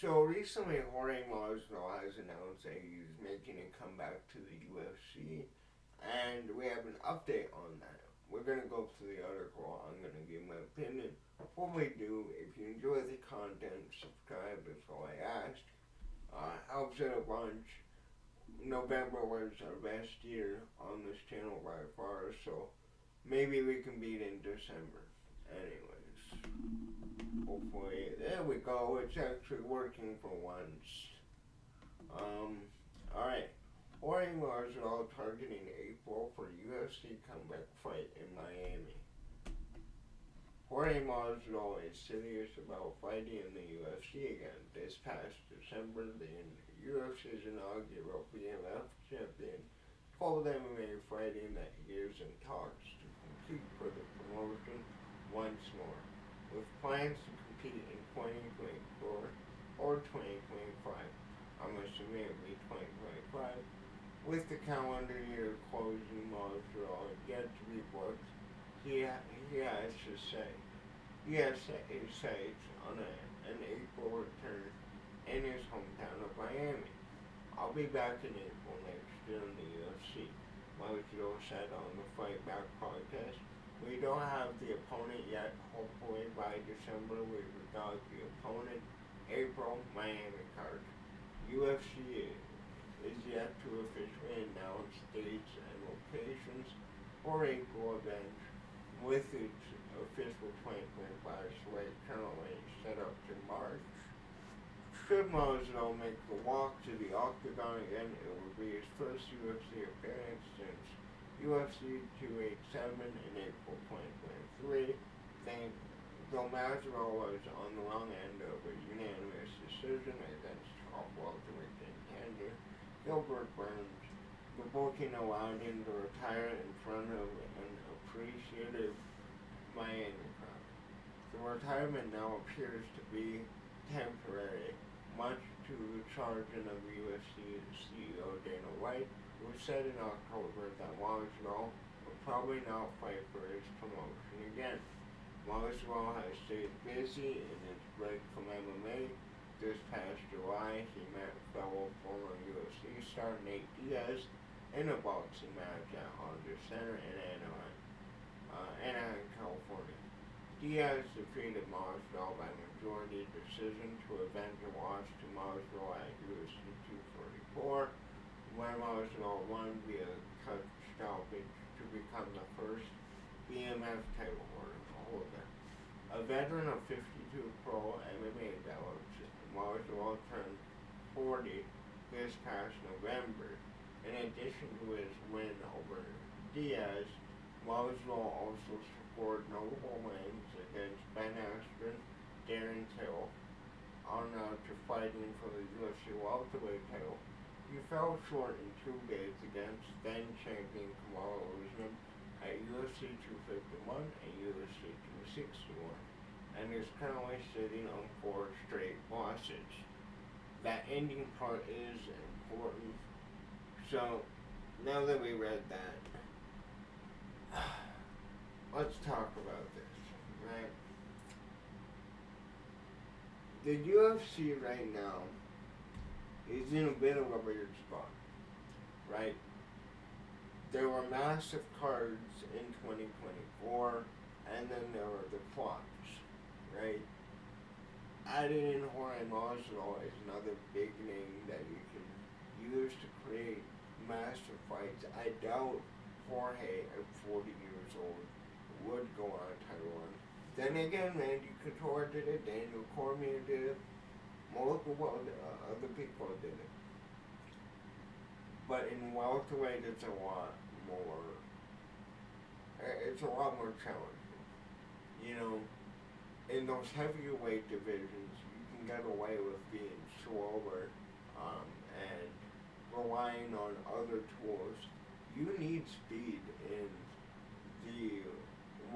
So recently, Jorge Masvidal has announced that he's making a comeback to the UFC, and we have an update on that. We're gonna go through the article. I'm gonna give my opinion. Before we do, if you enjoy the content, subscribe. That's all I ask. Helps it a bunch. November was our best year on this channel by far, so maybe we can beat in December. Anyways, hopefully, there we go. It's actually working for once. Um, alright. Jorge Masvidal targeting April for UFC comeback fight in Miami. Jorge Masvidal is serious about fighting in the UFC again. This past December, the UFC's inaugural BMF champion told MMA fighting that he is in talks to compete for the promotion once more, with plans to compete in 2024 or 2025. I'm assuming it'll be 2025. With the calendar year closing, Masvidal yet to be booked, he has to say he has set his sights on an April return in his hometown of Miami. I'll be back in April next year in the UFC. Masvidal said on the Fight Back podcast. We don't have the opponent yet. Hopefully by December we got the opponent. April, Miami card. UFC is yet to officially announce dates and locations for April events, with its official 2025 slate currently set up to March. Should Masvidal make the walk to the octagon again, it will be his first UFC appearance since UFC 287 in April 2023. Though Masvidal was on the wrong end of a unanimous decision against top welterweight contender Gilbert Burns, the booking allowed him to retire in front of an appreciative Miami crowd. The retirement now appears to be temporary, much to the chagrin of UFC CEO Dana White, who said in October that Masvidal would probably not fight for his promotion again. Masvidal has stayed busy in his break from MMA. This past July, he met fellow former UFC star Nate Diaz in a boxing match at Honda Center in Anaheim, California. Diaz defeated Masvidal by majority decision to avenge a loss to Masvidal at UFC 244, where Masvidal won via cut stoppage to become the first BMF title holder. A veteran of 52 pro MMA bouts, Masvidal turned 40 this past November. In addition to his win over Diaz, Masvidal also scored notable wins against Ben Askren, Darren Till, on to fighting for the UFC welterweight title. He fell short in 2 bids against then champion Kamaru Usman at UFC 251 and UFC 261, and is currently sitting on 4 straight losses. That ending part is important. So, now that we read that, let's talk about this, right? The UFC right now is in a bit of a weird spot, right? There were massive cards in 2024, and then there were the flops, right? Adding in Jorge Masvidal is another big name that you can use to create massive fights. I doubt Jorge at 40 years old would go on a title run. Then again, Randy Couture did it, Daniel Cormier did it, multiple other people did it. But in welterweight, it's a lot more challenging. You know, in those heavyweight divisions, you can get away with being slower and relying on other tools. You need speed in the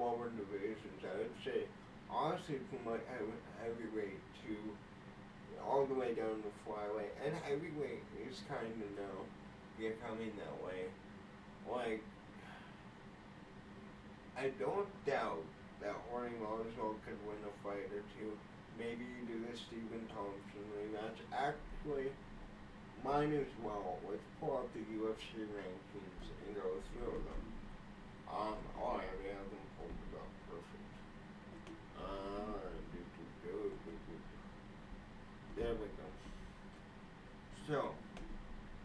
lower divisions. I would say, honestly, from like heavyweight to all the way down to flyweight, and heavyweight is kind of now becoming that way. Like, I don't doubt that Jorge Masvidal could win a fight or two. Maybe you do the Stephen Thompson rematch. rematch. Actually, mine as well. Let's pull up the UFC rankings and go through them. Oh, I already have them pulled up. Perfect. There we go. So,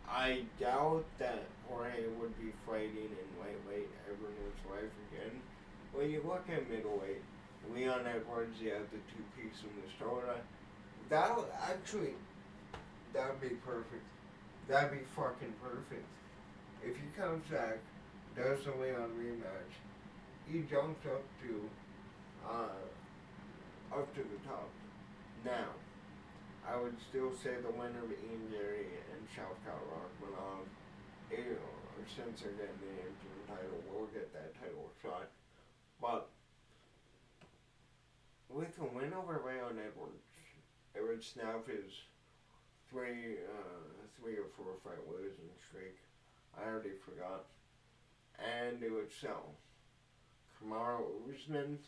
I doubt that Jorge would be fighting in lightweight ever in his life again. When you look at middleweight, Leon Edwards, the other two-piece in the shoulder, that would actually, that'd be perfect. That'd be fucking perfect. If he comes back, does the Leon rematch, he jumps up to the top. Now, I would still say the winner of Ian Gary and Shavkat Rakhmonov, since they're getting the interim title, will get that title shot. But with a win over Leon Edwards, it would snap his three or four fight losing streak. I already forgot. And it would sell. Kamaru Usman,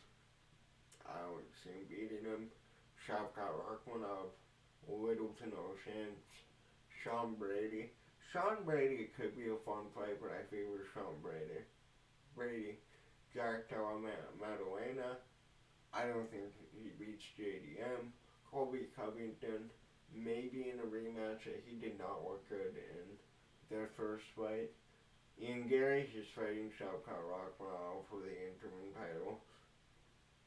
I would see him beating him. Shavkat Rakhmonov, little to no chance. Sean Brady. Sean Brady could be a fun fight, but I favor Sean Brady. Jack Della Maddalena. I don't think he beats JDM. Colby Covington, maybe in a rematch. He did not look good in their first fight. Ian Gary, he's fighting Shavkat Rakhmonov for the interim title.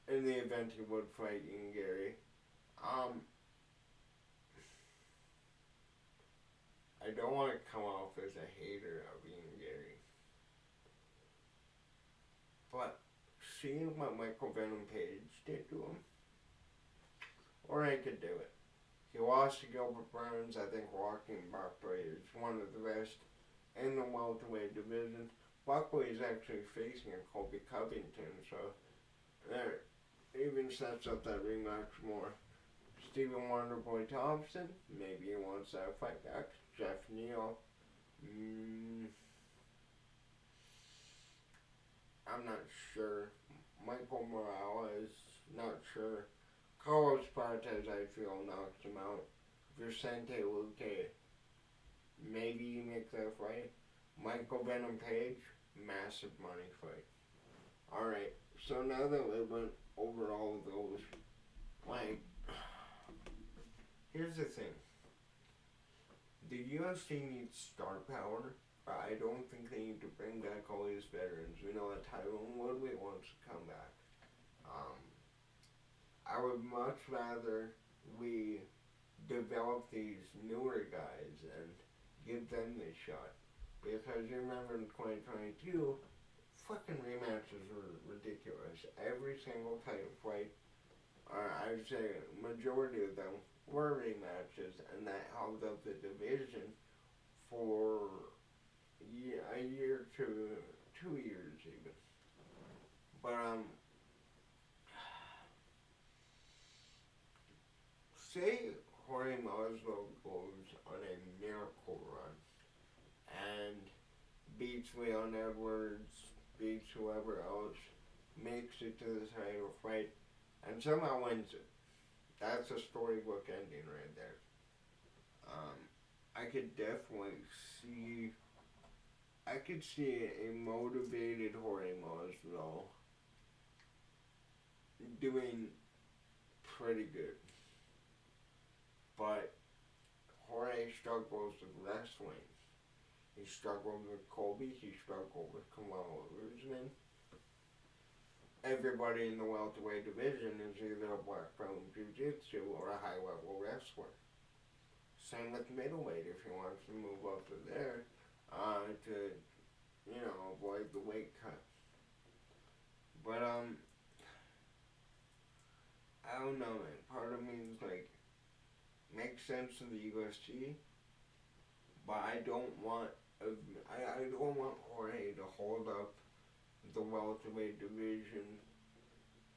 In the event he would fight Ian Gary. I don't want to come off as a hater of Ian Gary. But seeing what Michael Venom Page did to him, or I could do it. He lost to Gilbert Burns. I think Joaquin Buckley is one of the best in the welterweight division. Buckley is actually facing a Colby Covington, so there even sets up that rematch more. Stephen Wonderboy Thompson, maybe he wants that fight back. Jeff Neal, I'm not sure. Michael Morales, not sure. Carlos Bartez, I feel, knocks him out. Vicente Luque, maybe he makes that fight. Michael Venom Page, massive money fight. Alright, so now that we went over all of those, here's the thing. The UFC needs star power. I don't think they need to bring back all these veterans. We know that Tyron Woodley wants to come back. I would much rather we develop these newer guys and give them this shot. Because you remember in 2022, fucking rematches were ridiculous. Every single title fight, or I'd say majority of them, were rematches, and that held up the division for a year to 2 years even. But say Jorge Masvidal goes on a miracle run and beats Leon Edwards, beats whoever else, makes it to the title fight, and somehow wins it. That's a storybook ending right there. I could definitely see. I could see a motivated Jorge Masvidal doing pretty good. But Jorge struggles with wrestling. He struggled with Colby. He struggled with Kamaru Usman. Everybody in the welterweight division is either a black belt in jiu-jitsu or a high-level wrestler. Same with middleweight if he wants to move up to there to, avoid the weight cut. But, I don't know, man. Part of me is like, makes sense in the UFC, but I don't want Jorge to hold up the welterweight division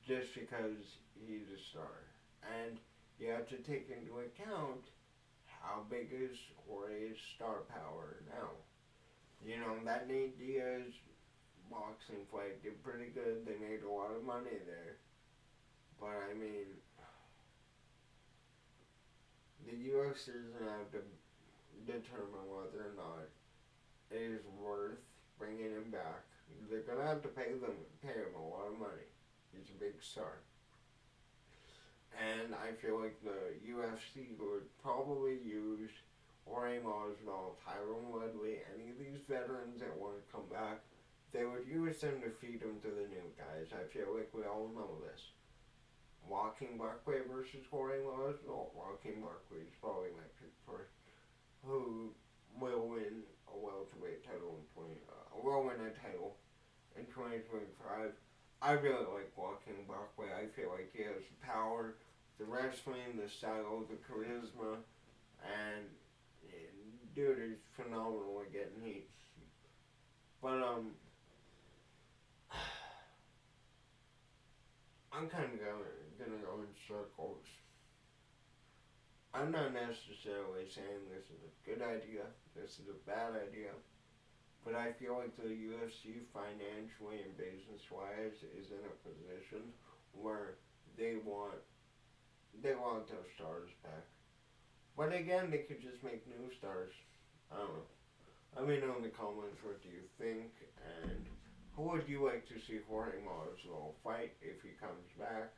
just because he's a star. And you have to take into account how big is Jorge's star power now. That Nate Diaz boxing fight did pretty good. They made a lot of money there. But the UFC is going to have to determine whether or not it is worth bringing him back. They're going to have to pay him a lot of money. He's a big star. And I feel like the UFC would probably use Jorge Masvidal, Tyron Woodley, any of these veterans that want to come back. They would use them to feed them to the new guys. I feel like we all know this. Joaquin Buckley versus Jorge Masvidal. Joaquin Buckley is probably my pick for who will win a welterweight title will win a title in 2025. I really like Joaquin Buckley. I feel like he has the power, the wrestling, the style, the charisma, and dude is phenomenal at getting heat. But I'm kind of gonna go in circles. I'm not necessarily saying this is a good idea, this is a bad idea, but I feel like the UFC financially and business-wise is in a position where they want those stars back. But again, they could just make new stars. I don't know. Let me know in the comments what do you think, and who would you like to see Jorge Masvidal fight if he comes back,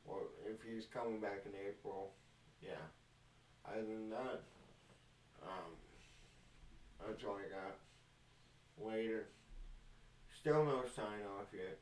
or if he's coming back in April? Yeah. Other than that, that's all I got. Later. Still no sign off yet.